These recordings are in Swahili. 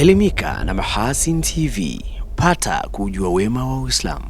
Elimika na Mahasin TV, pata kujua wema wa Uislamu.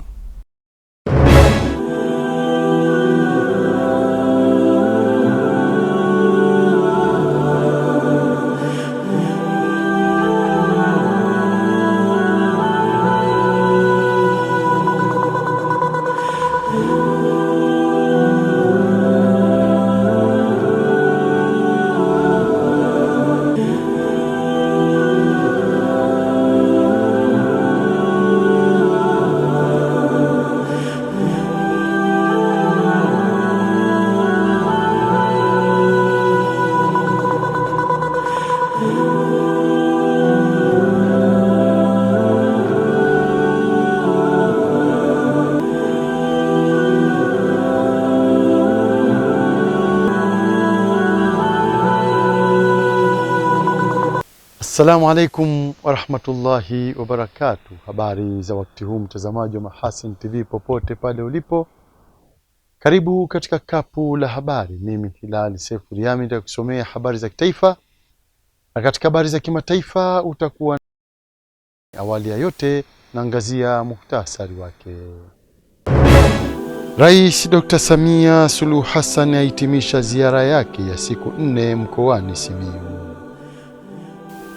Assalamu alaikum wa rahmatullahi wa barakatuh. Habari za wakati huu mtazamaji wa Mahasin TV popote pale ulipo. Karibu katika kapu la habari. Mimi Hilal Sefu Riyami nitakusomea habari za kitaifa. Na katika habari za kimataifa utakuwa awali ya yote naangazia muhtasari wake. Rais Dr. Samia Suluhu Hassan ahitimisha ziara yake ya siku 4 mkoani Simiyu.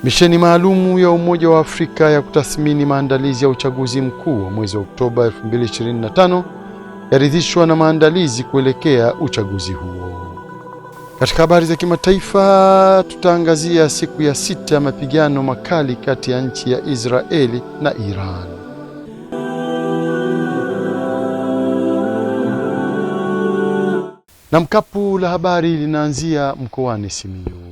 Misheni maalumu ya Umoja wa Afrika ya kutathmini maandalizi ya uchaguzi mkuu wa mwezi Oktoba 2025 yaridhishwa na maandalizi kuelekea uchaguzi huo. Katika habari za kimataifa tutaangazia siku ya 6 ya mapigano makali kati ya nchi ya Israeli na Iran. Na mkapu la habari linaanzia mkoani Simiyu.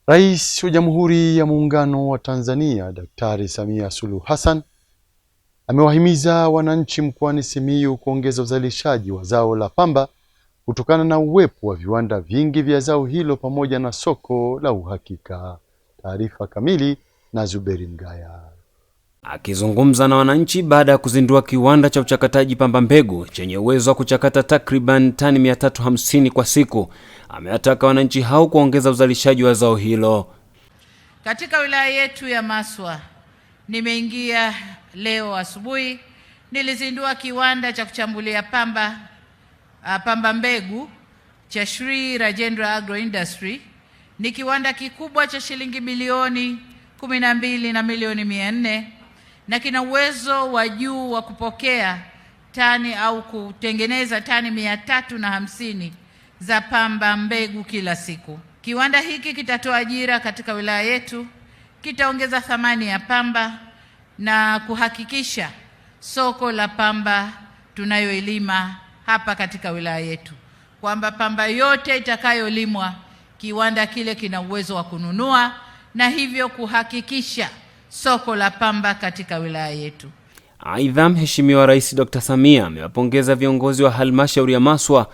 Rais wa Jamhuri ya Muungano wa Tanzania Daktari Samia Suluhu Hassan amewahimiza wananchi mkoani Simiyu kuongeza uzalishaji wa zao la pamba kutokana na uwepo wa viwanda vingi vya zao hilo pamoja na soko la uhakika. Taarifa kamili na Zuberi Mgaya. Akizungumza na wananchi baada ya kuzindua kiwanda cha uchakataji pamba mbegu chenye uwezo wa kuchakata takriban tani 350 kwa siku, amewataka wananchi hao kuongeza uzalishaji wa zao hilo. Katika wilaya yetu ya Maswa, nimeingia leo asubuhi, nilizindua kiwanda cha kuchambulia pamba mbegu cha Shri Rajendra Agro Industry. Ni kiwanda kikubwa cha shilingi bilioni 12 na milioni 400 na kina uwezo wa juu wa kupokea tani au kutengeneza tani 350 za pamba mbegu kila siku. Kiwanda hiki kitatoa ajira katika wilaya yetu, kitaongeza thamani ya pamba na kuhakikisha soko la pamba tunayoilima hapa katika wilaya yetu, kwamba pamba yote itakayolimwa kiwanda kile kina uwezo wa kununua na hivyo kuhakikisha soko la pamba katika wilaya yetu. Aidha, Mheshimiwa Rais Dr. Samia amewapongeza viongozi wa halmashauri ya Maswa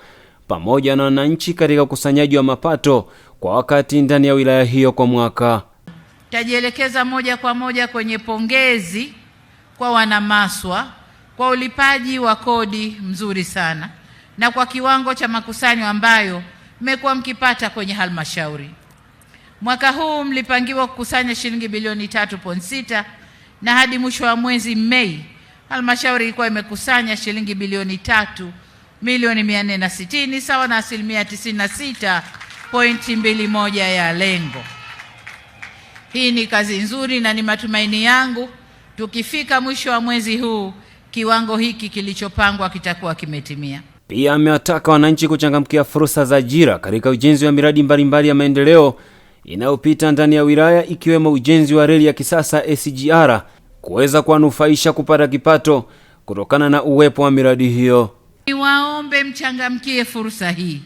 pamoja na wananchi katika ukusanyaji wa mapato kwa wakati ndani ya wilaya hiyo kwa mwaka. Tajielekeza moja kwa moja kwenye pongezi kwa wana Maswa kwa ulipaji wa kodi mzuri sana na kwa kiwango cha makusanyo ambayo mmekuwa mkipata kwenye halmashauri. Mwaka huu mlipangiwa kukusanya shilingi bilioni 3.6 na hadi mwisho wa mwezi Mei halmashauri ilikuwa imekusanya shilingi bilioni 3 milioni 460 sawa na 96.21 ya lengo. Hii ni kazi nzuri na ni matumaini yangu tukifika mwisho wa mwezi huu kiwango hiki kilichopangwa kitakuwa kimetimia. Pia amewataka wananchi kuchangamkia fursa za ajira katika ujenzi wa miradi mbalimbali ya maendeleo inayopita ndani ya wilaya ikiwemo ujenzi wa reli ya kisasa SGR kuweza kuwanufaisha kupata kipato kutokana na uwepo wa miradi hiyo. Niwaombe mchangamkie fursa hii.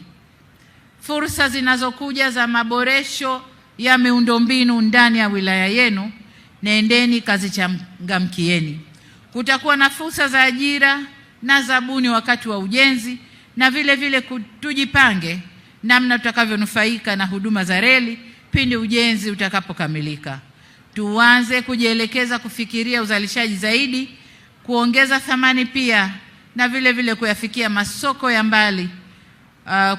Fursa zinazokuja za maboresho ya miundombinu ndani ya wilaya yenu, nendeni kazichangamkieni. Kutakuwa na fursa za ajira na zabuni wakati wa ujenzi na vile vile tujipange namna tutakavyonufaika na huduma za reli pindi ujenzi utakapokamilika. Tuanze kujielekeza kufikiria uzalishaji zaidi, kuongeza thamani pia na vile vile kuyafikia masoko ya mbali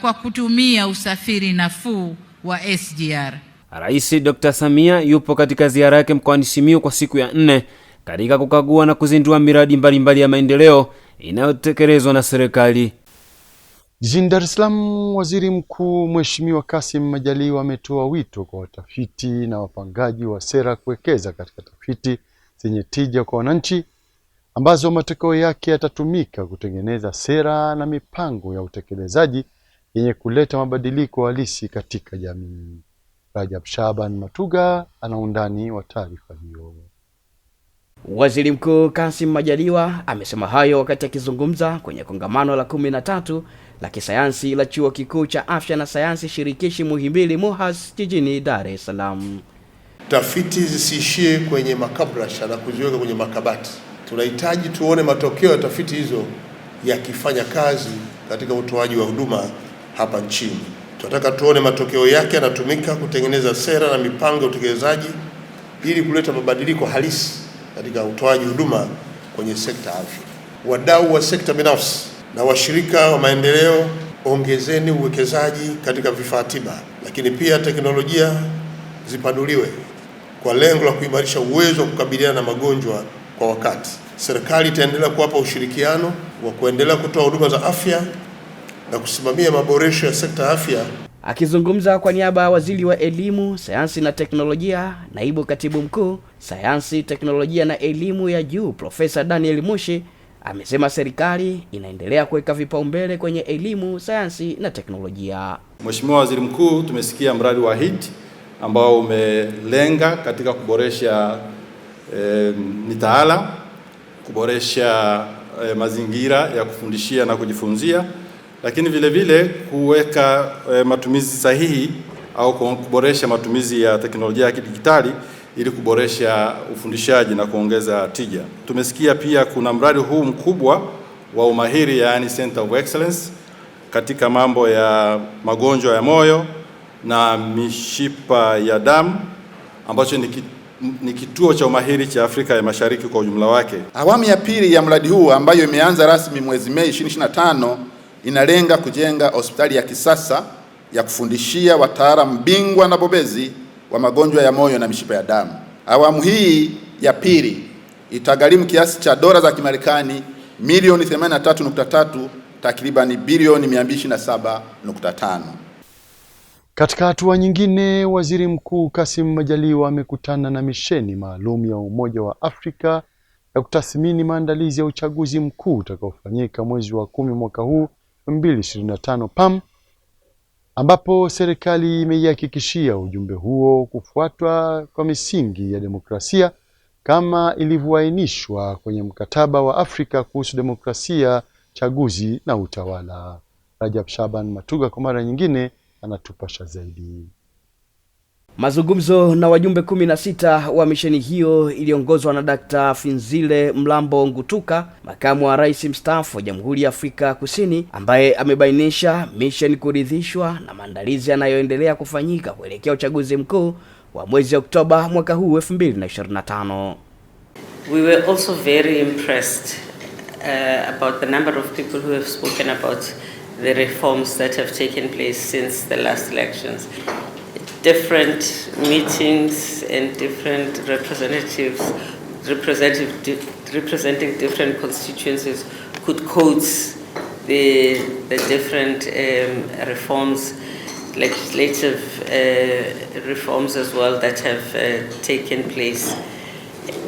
kwa kutumia usafiri nafuu wa SGR. Rais Dr. Samia yupo katika ziara yake mkoani Simiyu kwa siku ya 4 katika kukagua na kuzindua miradi mbalimbali ya maendeleo inayotekelezwa na serikali. Jijini Dar es Salaam, Waziri Mkuu Mheshimiwa Kassim Majaliwa ametoa wito kwa watafiti na wapangaji wa sera kuwekeza katika tafiti zenye tija kwa wananchi ambazo matokeo yake yatatumika kutengeneza sera na mipango ya utekelezaji yenye kuleta mabadiliko halisi katika jamii. Rajab Shaban Matuga ana undani wa taarifa hiyo. Waziri Mkuu Kassim Majaliwa amesema hayo wakati akizungumza kwenye kongamano la 13 la kisayansi la Chuo Kikuu cha Afya na Sayansi Shirikishi Muhimbili MUHAS jijini Dar es Salaam. Tafiti zisiishie kwenye makabrasha na kuziweka kwenye makabati. Tunahitaji tuone matokeo ya tafiti hizo yakifanya kazi katika utoaji wa huduma hapa nchini. Tunataka tuone matokeo yake yanatumika kutengeneza sera na mipango ya utekelezaji ili kuleta mabadiliko halisi katika utoaji huduma kwenye sekta afya. Wadau wa sekta binafsi na washirika wa maendeleo, ongezeni uwekezaji katika vifaa tiba, lakini pia teknolojia zipanuliwe kwa lengo la kuimarisha uwezo wa kukabiliana na magonjwa kwa wakati. Serikali itaendelea kuwapa ushirikiano wa kuendelea kutoa huduma za afya na kusimamia maboresho ya sekta ya afya. Akizungumza kwa niaba ya Waziri wa Elimu, Sayansi na Teknolojia, Naibu Katibu Mkuu, Sayansi, Teknolojia na Elimu ya Juu, Profesa Daniel Mushi, amesema serikali inaendelea kuweka vipaumbele kwenye elimu, sayansi na teknolojia. Mheshimiwa Waziri Mkuu, tumesikia mradi wa HIT ambao umelenga katika kuboresha mitaala, kuboresha mazingira ya kufundishia na kujifunzia, lakini vile vile kuweka matumizi sahihi au kuboresha matumizi ya teknolojia ya kidijitali ili kuboresha ufundishaji na kuongeza tija. Tumesikia pia kuna mradi huu mkubwa wa umahiri, yani Center of Excellence, katika mambo ya magonjwa ya moyo na mishipa ya damu, ambacho ni kituo cha umahiri cha Afrika ya Mashariki kwa ujumla wake. Awamu ya pili ya mradi huu ambayo imeanza rasmi mwezi Mei 2025 inalenga kujenga hospitali ya kisasa ya kufundishia wataalamu bingwa na bobezi wa magonjwa ya moyo na mishipa ya damu. Awamu hii ya pili itagharimu kiasi cha dola za Kimarekani milioni 83.3, takriban bilioni 227.5. Katika hatua nyingine, Waziri Mkuu Kassim Majaliwa amekutana na misheni maalum ya Umoja wa Afrika ya kutathmini maandalizi ya uchaguzi mkuu utakaofanyika mwezi wa 10 mwaka huu 2025 PAM, ambapo serikali imeihakikishia ujumbe huo kufuatwa kwa misingi ya demokrasia kama ilivyoainishwa kwenye mkataba wa Afrika kuhusu demokrasia, chaguzi na utawala. Rajab Shaban Matuga kwa mara nyingine anatupasha zaidi. Mazungumzo na wajumbe 16 wa misheni hiyo iliongozwa na Dr. Finzile Mlambo Ngutuka, makamu wa rais mstaafu wa Jamhuri ya Afrika Kusini, ambaye amebainisha misheni kuridhishwa na maandalizi yanayoendelea kufanyika kuelekea uchaguzi mkuu wa mwezi Oktoba mwaka huu 2025. We were also very impressed about the number of people who have spoken about the reforms that have taken place since the last elections. Different meetings and different representatives representing different constituencies could quote the different reforms, legislative reforms as well, that have taken place,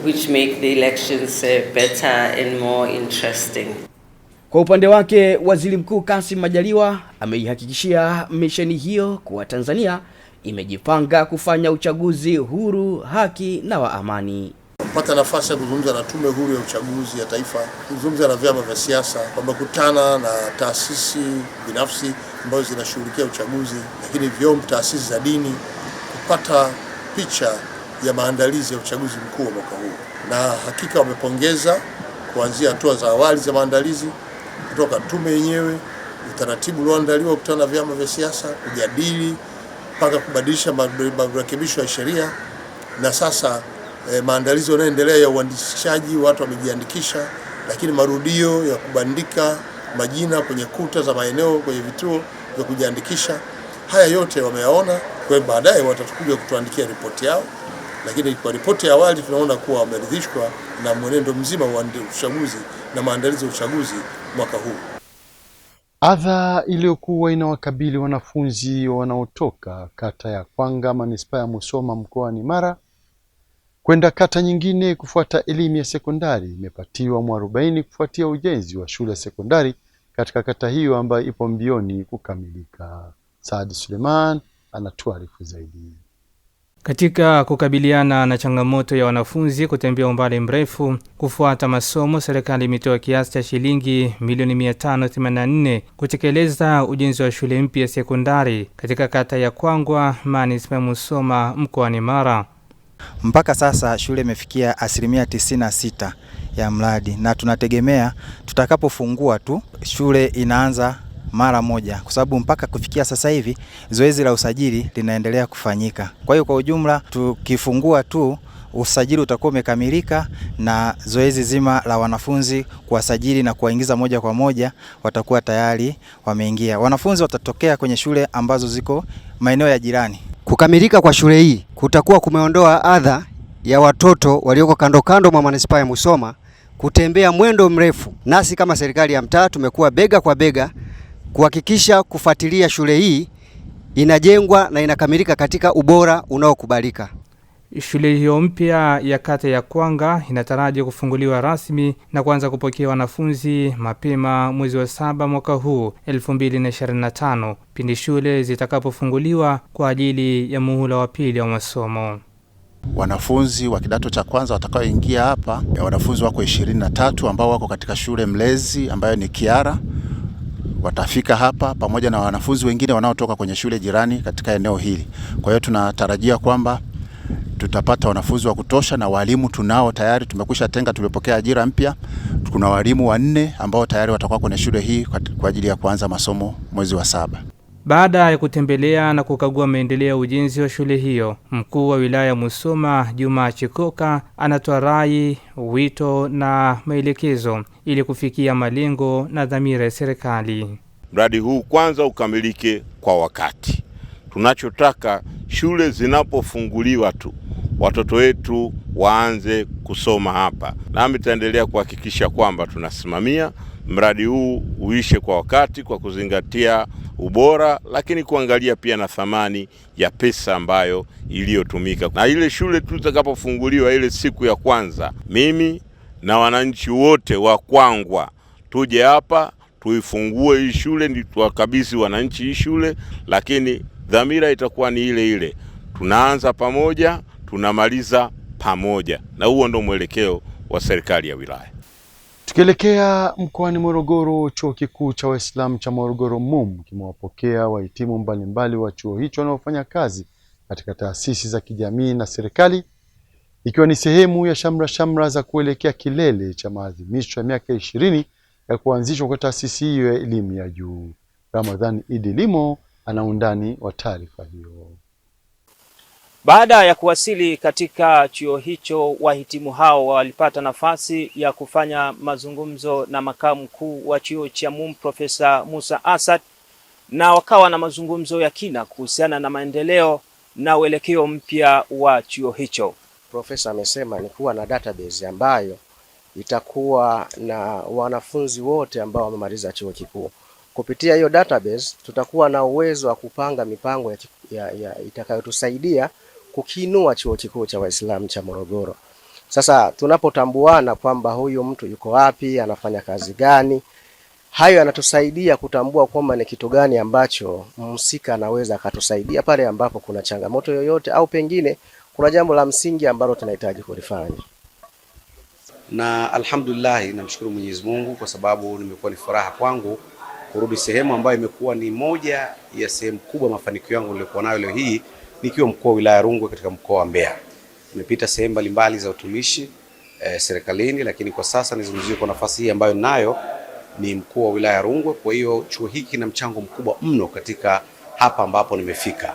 which make the elections better and more interesting. Kwa upande wake, Waziri Mkuu Kassim Majaliwa ameihakikishia misheni hiyo kuwa Tanzania imejipanga kufanya uchaguzi huru, haki na wa amani. Pata nafasi ya kuzungumza na Tume Huru ya Uchaguzi ya Taifa, kuzungumza na vyama vya siasa, kwamba kutana na taasisi binafsi ambazo zinashughulikia uchaguzi, lakini vyombo, taasisi za dini, kupata picha ya maandalizi ya uchaguzi mkuu wa mwaka huu. Na hakika wamepongeza kuanzia hatua za awali za maandalizi kutoka tume yenyewe, utaratibu ulioandaliwa kukutana na vyama vya siasa, kujadili mpaka kubadilisha marekebisho ya sheria, na sasa maandalizi yanaendelea ya uandikishaji, watu wamejiandikisha, lakini marudio ya kubandika majina kwenye kuta za maeneo, kwenye vituo vya kujiandikisha, haya yote wameyaona Kwa hiyo baadaye watatukuja kutuandikia ripoti yao, lakini kwa ripoti ya awali tunaona kuwa wameridhishwa na mwenendo mzima wa uchaguzi na maandalizi ya uchaguzi mwaka huu. Adha iliyokuwa inawakabili wanafunzi wanaotoka kata ya Kwanga manispaa ya Musoma mkoani Mara kwenda kata nyingine kufuata elimu ya sekondari imepatiwa mwarobaini kufuatia ujenzi wa shule ya sekondari katika kata hiyo ambayo ipo mbioni kukamilika. Saad Suleiman anatuarifu zaidi. Katika kukabiliana na changamoto ya wanafunzi kutembea umbali mrefu kufuata masomo, serikali imetoa kiasi cha shilingi milioni 584 kutekeleza ujenzi wa shule mpya ya sekondari katika kata ya Kwangwa manispaa ya Musoma mkoani Mara. Mpaka sasa shule imefikia 96% ya mradi na tunategemea tutakapofungua tu shule inaanza mara moja, kwa sababu mpaka kufikia sasa hivi zoezi la usajili linaendelea kufanyika. Kwa hiyo kwa ujumla tukifungua tu usajili utakuwa umekamilika na zoezi zima la wanafunzi kuwasajili na kuwaingiza moja kwa moja watakuwa tayari wameingia. Wanafunzi watatokea kwenye shule ambazo ziko maeneo ya jirani. Kukamilika kwa shule hii kutakuwa kumeondoa adha ya watoto walioko kando kando mwa manispaa ya Musoma kutembea mwendo mrefu. Nasi kama serikali ya mtaa tumekuwa bega kwa bega kuhakikisha kufuatilia shule hii inajengwa na inakamilika katika ubora unaokubalika. Shule hiyo mpya ya kata ya Kwanga inataraji kufunguliwa rasmi na kuanza kupokea wanafunzi mapema mwezi wa 7 mwaka huu 2025 pindi shule zitakapofunguliwa kwa ajili ya muhula wa pili wa masomo. Wanafunzi wa kidato cha kwanza watakaoingia hapa, wanafunzi wako 23 ambao wako katika shule mlezi ambayo ni Kiara, watafika hapa pamoja na wanafunzi wengine wanaotoka kwenye shule jirani katika eneo hili. Kwa hiyo tunatarajia kwamba tutapata wanafunzi wa kutosha na walimu tunao tayari, tumekwisha tenga, tumepokea ajira mpya. Kuna walimu 4 ambao tayari watakuwa kwenye shule hii kwa ajili ya kuanza masomo mwezi wa 7. Baada ya kutembelea na kukagua maendeleo ya ujenzi wa shule hiyo, mkuu wa wilaya Musoma Juma Chikoka anatoa rai, wito na maelekezo ili kufikia malengo na dhamira ya serikali. Mradi huu kwanza ukamilike kwa wakati. Tunachotaka shule zinapofunguliwa tu watoto wetu waanze kusoma hapa. Nami nitaendelea kuhakikisha kwamba tunasimamia mradi huu uishe kwa wakati kwa kuzingatia ubora, lakini kuangalia pia na thamani ya pesa ambayo iliyotumika. Na ile shule tutakapofunguliwa ile siku ya kwanza, mimi na wananchi wote wa Kwangwa tuje hapa tuifungue hii shule, ndi tuwakabidhi wananchi hii shule, lakini dhamira itakuwa ni ile ile. Tunaanza pamoja, tunamaliza pamoja. Na huo ndio mwelekeo wa serikali ya wilaya. Tukielekea mkoani Morogoro, chuo kikuu cha Waislamu cha Morogoro MUM kimewapokea wahitimu mbalimbali wa chuo hicho wanaofanya kazi katika taasisi za kijamii na serikali, ikiwa ni sehemu ya shamra za kuelekea kilele cha maadhimisho ya miaka 20 ya kuanzishwa kwa taasisi hiyo ya elimu ya juu. Ramadhani Idi Limo ana undani wa taarifa hiyo. Baada ya kuwasili katika chuo hicho, wahitimu hao walipata nafasi ya kufanya mazungumzo na makamu mkuu wa chuo cha MUM Profesa Musa Asad, na wakawa na mazungumzo ya kina kuhusiana na maendeleo na uelekeo mpya wa chuo hicho. Profesa amesema ni kuwa na database ambayo itakuwa na wanafunzi wote ambao wamemaliza chuo kikuu. Kupitia hiyo database tutakuwa na uwezo wa kupanga mipango itakayotusaidia kukiinua chuo kikuu cha Waislamu cha Morogoro. Sasa tunapotambuana kwamba huyu mtu yuko wapi, anafanya kazi gani, hayo yanatusaidia kutambua kwamba ni kitu gani ambacho mhusika anaweza akatusaidia pale ambapo kuna changamoto yoyote au pengine kuna jambo la msingi ambalo tunahitaji kulifanya. Na alhamdulillah, namshukuru Mwenyezi Mungu kwa sababu nimekuwa ni furaha kwangu kurudi sehemu ambayo imekuwa ni moja ya sehemu kubwa mafanikio yangu nilikuwa nayo leo hii nikiwa mkuu wa wilaya Rungwe katika mkoa wa Mbeya. Nimepita sehemu mbalimbali za utumishi serikalini, lakini kwa sasa nizungumzie kwa nafasi hii ambayo nayo ni mkuu wa wilaya Rungwe. Kwa hiyo chuo hiki kina mchango mkubwa mno katika hapa ambapo nimefika.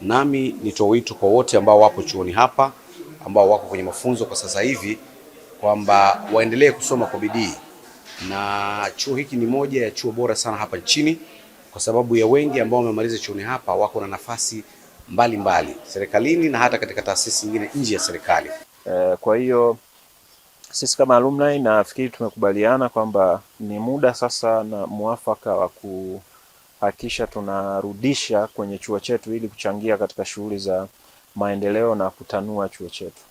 Nami nitoa wito kwa wote ambao wapo chuoni hapa, ambao wako kwenye mafunzo kwa sasa hivi, kwamba waendelee kusoma kwa bidii. Na chuo hiki ni moja ya chuo bora sana hapa nchini kwa sababu ya wengi ambao wamemaliza chuoni hapa wako na nafasi mbalimbali serikalini na hata katika taasisi nyingine nje ya serikali. Kwa hiyo sisi kama alumni nafikiri tumekubaliana kwamba ni muda sasa na muafaka wa kuhakikisha tunarudisha kwenye chuo chetu ili kuchangia katika shughuli za maendeleo na kutanua chuo chetu.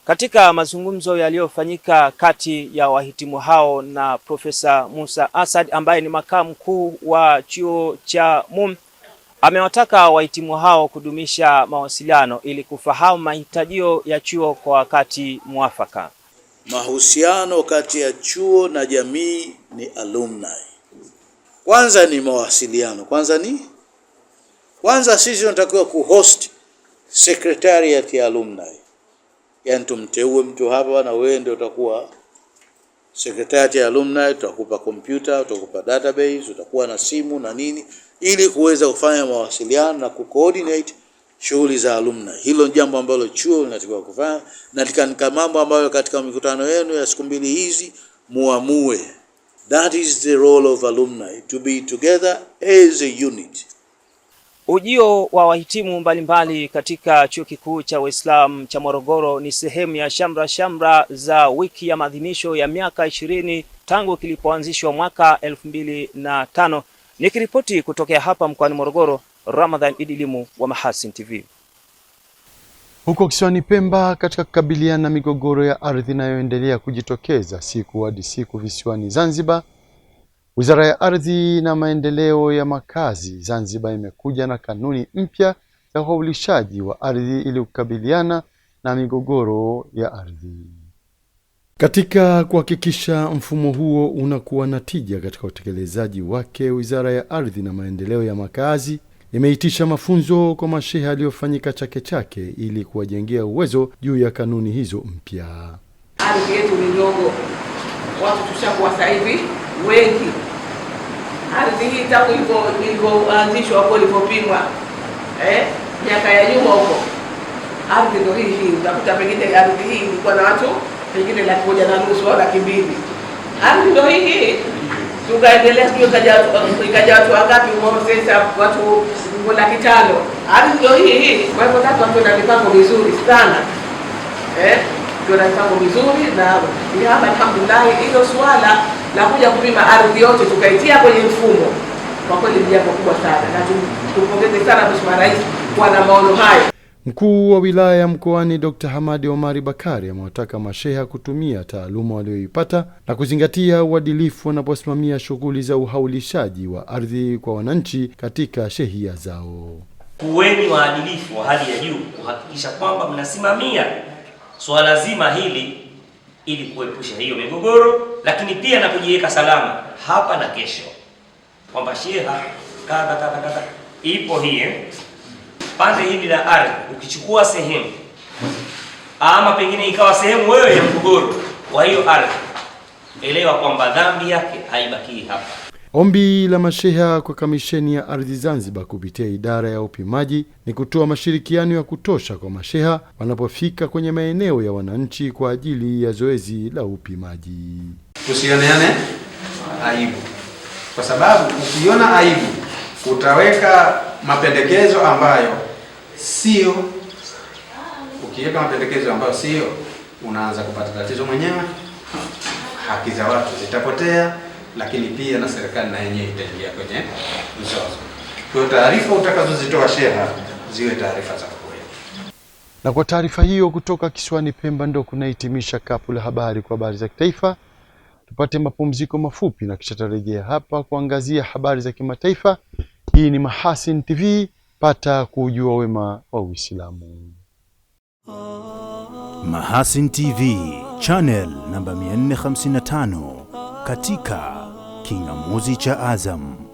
Katika mazungumzo yaliyofanyika kati ya wahitimu hao na Profesa Musa Asad ambaye ni makamu mkuu wa chuo cha MUM, amewataka wahitimu hao kudumisha mawasiliano ili kufahamu mahitajio ya chuo kwa wakati mwafaka. Mahusiano kati ya chuo na jamii ni alumni. Kwanza ni mawasiliano. Kwanza sisi tunatakiwa kuhost secretariat ya alumni. Yaani tumteue mtu hapa na wewe ndio utakuwa secretariat ya alumni, tutakupa kompyuta, tutakupa database, utakuwa na simu na nini ili kuweza kufanya mawasiliano na kucoordinate shughuli za alumni. Hilo jambo ambalo chuo linatakiwa kufanya, na katika mambo ambayo katika mikutano yenu ya siku mbili hizi muamue. That is the role of alumni, to be together as a unit. Ujio wa wahitimu mbalimbali katika Chuo Kikuu cha Uislamu cha Morogoro ni sehemu ya shamra za wiki ya maadhimisho ya miaka 20 tangu kilipoanzishwa mwaka 2005. Nikiripoti kutokea hapa mkoani Morogoro, Ramadhan Idilimu wa Mahasin TV. Huko kisiwani Pemba, katika kukabiliana na migogoro ya ardhi inayoendelea kujitokeza siku hadi siku visiwani Zanzibar, Wizara ya Ardhi na Maendeleo ya Makazi Zanzibar imekuja na kanuni mpya za uhaulishaji wa ardhi ili kukabiliana na migogoro ya ardhi. Katika kuhakikisha mfumo huo unakuwa na tija katika utekelezaji wake, Wizara ya Ardhi na Maendeleo ya Makazi imeitisha mafunzo kwa masheha aliyofanyika Chake Chake ili kuwajengea uwezo juu ya kanuni hizo mpya. Ardhi yetu ni ndogo, watu tushakuwa sasa hivi wengi. Ardhi hii tangu ilivyoanzishwa hapo ilipopimwa miaka ya nyuma huko, ardhi ndio hii. Utakuta pengine ardhi hii ilikuwa na watu pengine 1.5 au 200,000. Ardhi ndio hii. Tukaendelea ikaja watu wangapi sasa, watu 500,000. Ardhi ndio hii. Kwa hivyo watu wana mipango mizuri sana. Tuna mipango mizuri na hapa alhamdulillah hilo swala la kuja kupima ardhi yote tukaitia kwenye mfumo. Kwa kweli ni jambo kubwa sana na tumpongeze sana Mheshimiwa Rais kwa na maono hayo. Mkuu wa wilaya ya Mkoani Dr. Hamadi Omari Bakari amewataka masheha kutumia taaluma walioipata na kuzingatia uadilifu wanaposimamia shughuli za uhaulishaji wa ardhi kwa wananchi katika shehia zao. Kuweni waadilifu wa hali ya juu kuhakikisha kwamba mnasimamia swala zima hili ili kuepusha hiyo migogoro, lakini pia na kujiweka salama hapa na kesho. Kwamba sheha kaka ipo hii pande hili la ardhi, ukichukua sehemu ama pengine ikawa sehemu wewe ya mgogoro wa hiyo ardhi, elewa kwamba dhambi yake haibaki hapa. Ombi la masheha kwa Kamisheni ya Ardhi Zanzibar kupitia idara ya upimaji ni kutoa mashirikiano ya kutosha kwa masheha wanapofika kwenye maeneo ya wananchi kwa ajili ya zoezi la upimaji. Tusioneane aibu, kwa sababu ukiona aibu utaweka mapendekezo ambayo sio. Ukiweka mapendekezo ambayo sio, unaanza kupata tatizo mwenyewe, haki za watu zitapotea, lakini pia na serikali na yenyewe itaingia kwenye mzozo. Kwa taarifa utakazozitoa sheha ziwe taarifa za kweli. Na kwa taarifa hiyo kutoka kisiwani Pemba ndio kunahitimisha kapu la habari kwa habari za kitaifa. Tupate mapumziko mafupi na kisha tarejea hapa kuangazia habari za kimataifa. Hii ni Mahasin TV, pata kujua wema wa Uislamu. Mahasin TV, channel namba 455 katika kingamuzi cha Azam.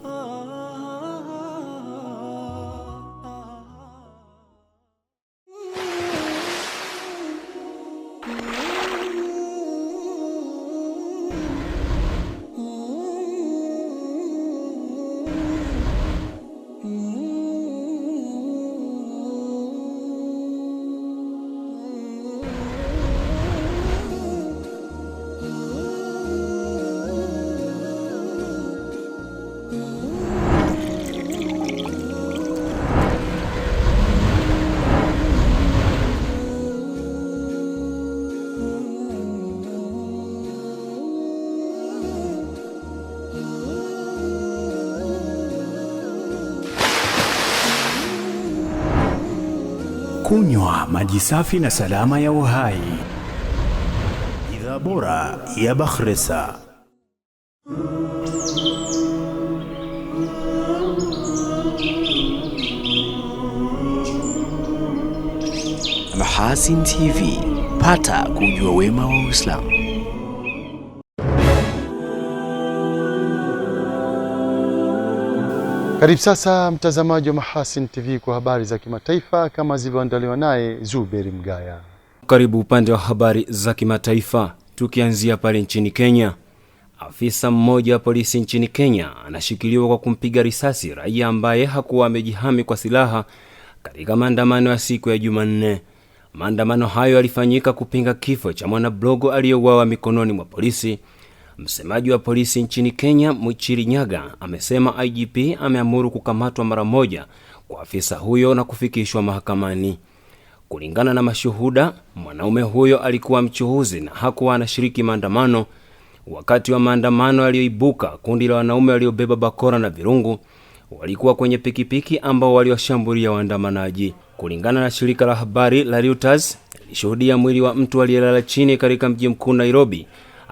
Kunywa maji safi na salama ya uhai. Bidhaa bora ya Bakhresa. Mahasin TV, pata kujua wema wa Uislamu. Karibu sasa mtazamaji wa Mahasin TV kwa habari za kimataifa kama zilivyoandaliwa naye Zuberi Mgaya. Karibu upande wa habari za kimataifa, tukianzia pale nchini Kenya. Afisa mmoja wa polisi nchini Kenya anashikiliwa kwa kumpiga risasi raia ambaye hakuwa amejihami kwa silaha katika maandamano ya siku ya Jumanne. Maandamano hayo yalifanyika kupinga kifo cha mwanablogo aliyeuawa mikononi mwa polisi. Msemaji wa polisi nchini Kenya, Muchiri Nyaga, amesema IGP ameamuru kukamatwa mara moja kwa afisa huyo na kufikishwa mahakamani. Kulingana na mashuhuda, mwanaume huyo alikuwa mchuuzi na hakuwa anashiriki maandamano. Wakati wa maandamano yaliyoibuka, kundi la wanaume waliobeba bakora na virungu walikuwa kwenye pikipiki ambao waliwashambulia waandamanaji. Kulingana na shirika la habari la Reuters, ilishuhudia mwili wa mtu aliyelala chini katika mji mkuu Nairobi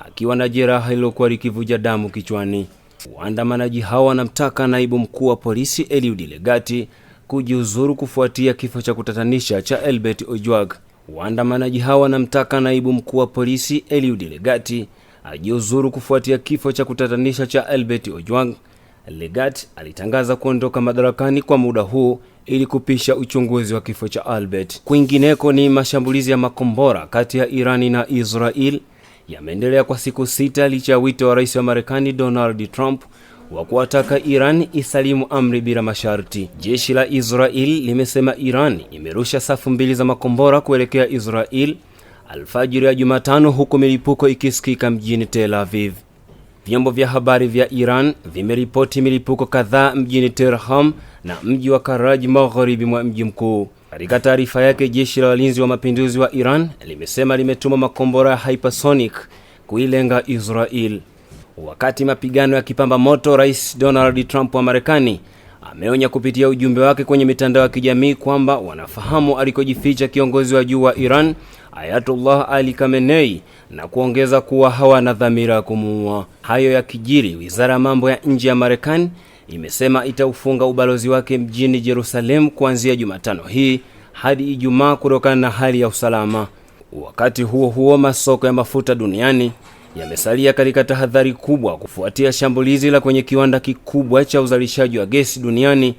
akiwa na jeraha lililokuwa likivuja damu kichwani. Waandamanaji hao wanamtaka naibu mkuu wa polisi Eliud Legati kujiuzuru kufuatia kifo cha kutatanisha cha Albert Ojwang. Waandamanaji hao wanamtaka naibu mkuu wa polisi Eliud Legati ajiuzuru kufuatia kifo cha kutatanisha cha Albert Ojwang. Legat alitangaza kuondoka madarakani kwa muda huu ili kupisha uchunguzi wa kifo cha Albert. Kwingineko ni mashambulizi ya makombora kati ya Irani na Israel yameendelea kwa siku 6 licha ya wito wa rais wa Marekani Donald Trump wa kuwataka Iran isalimu amri bila masharti. Jeshi la Israel limesema Iran imerusha safu 2 za makombora kuelekea Israel alfajiri ya Jumatano, huku milipuko ikisikika mjini Tel Aviv. Vyombo vya habari vya Iran vimeripoti milipuko kadhaa mjini Tehran na mji wa Karaj magharibi mwa mji mkuu. Katika taarifa yake, jeshi la walinzi wa mapinduzi wa Iran limesema limetuma makombora ya hypersonic kuilenga Israel. Wakati mapigano ya kipamba moto, Rais Donald Trump wa Marekani ameonya kupitia ujumbe wake kwenye mitandao ya kijamii kwamba wanafahamu alikojificha kiongozi wa juu wa Iran Ayatollah Ali Khamenei na kuongeza kuwa hawana dhamira ya kumuua. Hayo ya kijiri, wizara ya mambo ya nje ya Marekani imesema itaufunga ubalozi wake mjini Jerusalem kuanzia Jumatano hii hadi Ijumaa kutokana na hali ya usalama. Wakati huo huo, masoko ya mafuta duniani yamesalia katika tahadhari kubwa kufuatia shambulizi la kwenye kiwanda kikubwa cha uzalishaji wa gesi duniani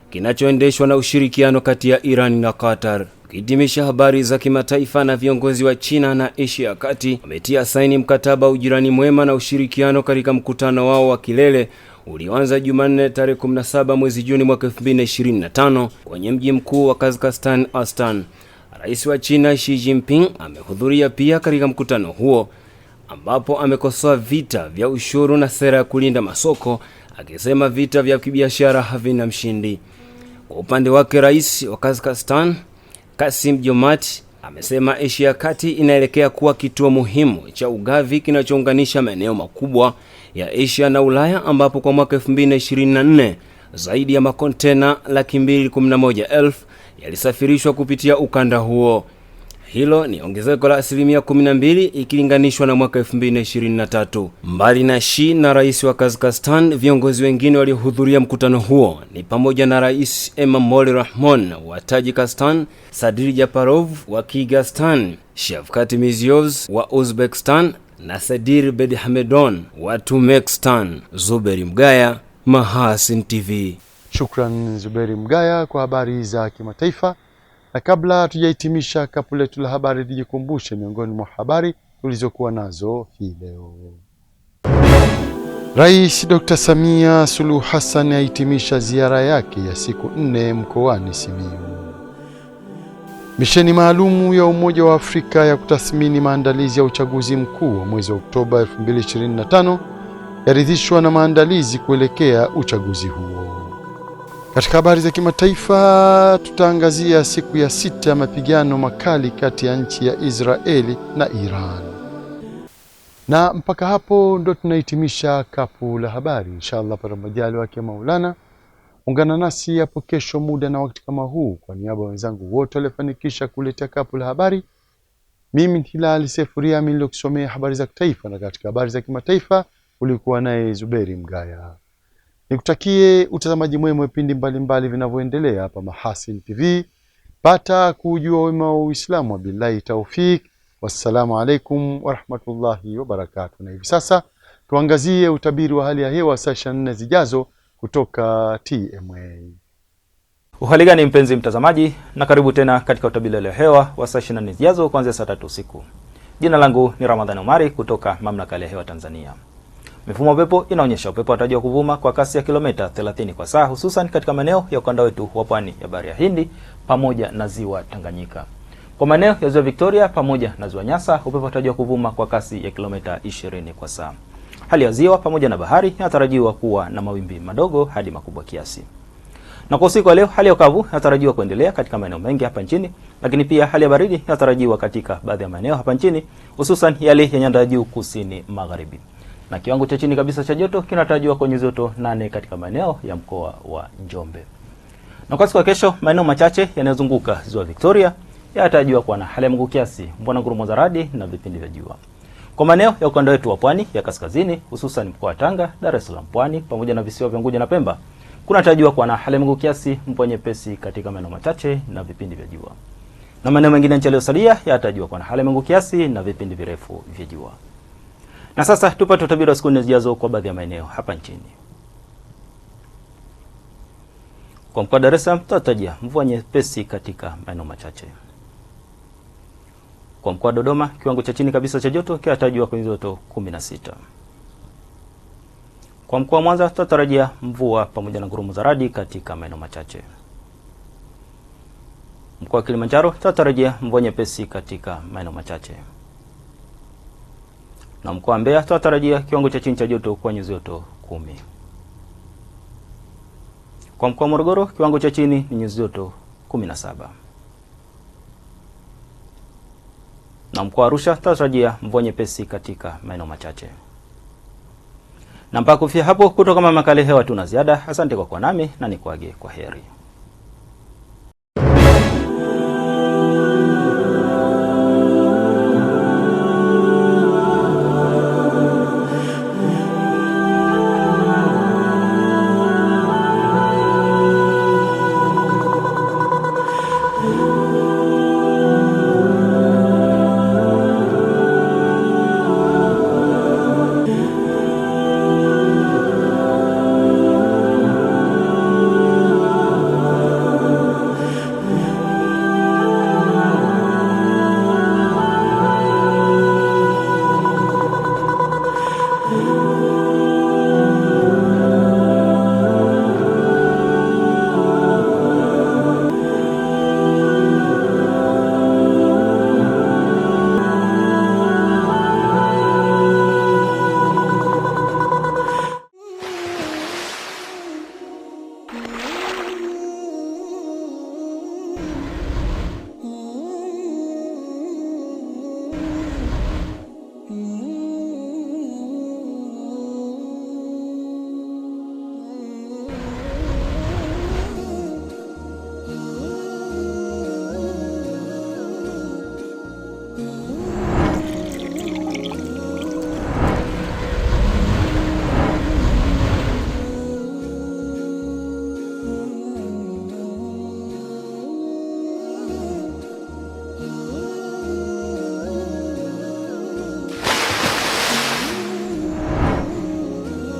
kinachoendeshwa na ushirikiano kati ya Iran na Qatar. Kitimisha habari za kimataifa, na viongozi wa China na Asia ya Kati wametia saini mkataba ujirani mwema na ushirikiano katika mkutano wao wa kilele ulioanza Jumanne tarehe 17 mwezi Juni mwaka 2025 kwenye mji mkuu wa Kazakhstan, Astana. Rais wa China Xi Jinping amehudhuria pia katika mkutano huo, ambapo amekosoa vita vya ushuru na sera ya kulinda masoko, akisema vita vya kibiashara havina mshindi. Kwa upande wake, rais wa Kazakhstan Kassym-Jomart amesema Asia ya Kati inaelekea kuwa kituo muhimu cha ugavi kinachounganisha maeneo makubwa ya Asia na Ulaya, ambapo kwa mwaka 2024 zaidi ya makontena 211,000 yalisafirishwa kupitia ukanda huo. Hilo ni ongezeko la 12% ikilinganishwa na mwaka 2023. Mbali na Xi na rais wa Kazakhstan, viongozi wengine waliohudhuria mkutano huo ni pamoja na Rais Emomali Rahmon wa Tajikistan, Sadir Japarov wa Kyrgyzstan, Shavkat Mirziyoyev wa Uzbekistan na Sadir Bedhamedon wa Turkmenistan. Zuberi Mgaya, Mahasin TV. Shukran Zuberi Mgaya kwa habari za kimataifa. Na kabla tujahitimisha kapu letu la habari, tujikumbushe miongoni mwa habari tulizokuwa nazo hii leo. Rais Dr. Samia Suluhu Hassan ahitimisha ziara yake ya siku 4 mkoani Simiyu. Misheni maalumu ya Umoja wa Afrika ya kutathmini maandalizi ya uchaguzi mkuu wa mwezi wa Oktoba 2025 yaridhishwa na maandalizi kuelekea uchaguzi huo. Katika habari za kimataifa, tutaangazia siku ya 6 ya mapigano makali kati ya nchi ya Israeli na Iran. Na mpaka hapo ndo tunahitimisha kapu la habari. Inshallah, para majali wake Maulana, Ungana nasi hapo kesho muda na wakati kama huu. Kwa niaba ya wenzangu wote waliofanikisha kuletea kapu la habari, mimi ni Hilali Sefuria nilikusomea habari za kitaifa, na katika habari za kimataifa ulikuwa naye Zuberi Mgaya. Nikutakie utazamaji mwema wa vipindi mbalimbali vinavyoendelea hapa Mahasin TV. Pata kujua wema wa Uislamu. Billahi taufik. Wassalamu alaikum wa rahmatullahi wa barakatuh. Na hivi sasa tuangazie utabiri wa hali ya hewa saa 24 zijazo kutoka TMA. Uhali gani mpenzi mtazamaji, na karibu tena katika utabiri wa hewa wa saa 24 zijazo kuanzia saa 3 usiku. Jina langu ni Ramadhani Omari kutoka Mamlaka ya Hewa Tanzania. Mifumo ya upepo inaonyesha upepo unatarajiwa kuvuma kwa kasi ya kilomita 30 kwa saa, hususan katika maeneo ya ukanda wetu wa pwani ya Bahari ya Hindi pamoja na ziwa Tanganyika. Kwa maeneo ya ziwa Victoria pamoja na ziwa Nyasa, upepo unatarajiwa kuvuma kwa kasi ya kilomita 20 kwa saa. Hali ya ziwa pamoja na bahari inatarajiwa kuwa na mawimbi madogo hadi makubwa kiasi. Na kwa usiku wa leo, hali ya ukavu inatarajiwa kuendelea katika maeneo mengi hapa nchini, lakini pia hali ya baridi inatarajiwa katika baadhi ya maeneo hapa nchini, hususan yale ya nyanda juu kusini magharibi. Na kiwango cha chini kabisa cha joto kinatarajiwa kwenye joto 8 katika maeneo ya mkoa wa Njombe. Na kwa siku ya kesho, maeneo machache yanayozunguka ziwa Victoria yanatarajiwa kuwa na hali ya mawingu kiasi, mvua na ngurumo za radi na vipindi vya jua. Kwa maeneo ya ukanda wetu wa pwani ya kaskazini, hususan mkoa wa Tanga, Dar es Salaam, Pwani pamoja na visiwa vya Unguja na Pemba, kunatarajiwa kuwa na hali ya mawingu kiasi, mvua nyepesi katika maeneo machache na vipindi vya jua. Na maeneo mengine nchi yaliyosalia yanatarajiwa kuwa na hali ya mawingu kiasi na vipindi virefu vya jua. Na sasa tupate utabiri wa siku 4 zijazo kwa baadhi ya maeneo hapa nchini. Kwa mkoa wa Dar es Salaam tunatarajia mvua nyepesi katika maeneo machache. Kwa mkoa wa Dodoma, kiwango cha chini kabisa cha joto kinatarajiwa kwenye joto 16. Kwa mkoa wa Mwanza tunatarajia mvua pamoja na ngurumo za radi katika maeneo machache. Mkoa wa Kilimanjaro tunatarajia mvua nyepesi katika maeneo machache. Na mkoa wa Mbeya tunatarajia kiwango cha chini cha joto kwenye joto 10. Kwa mkoa wa Morogoro, kiwango cha chini ni nyuzi joto 17. Na mkoa wa Arusha tunatarajia mvua nyepesi katika maeneo machache. Na mpaka kufikia hapo, kutoka Mamlaka ya Hewa tuna ziada. Asante kwa kuwa nami na nikuage kwa heri.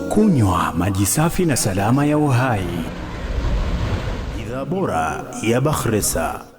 Kunywa maji safi na salama ya uhai. Bidhaa bora ya Bakhresa.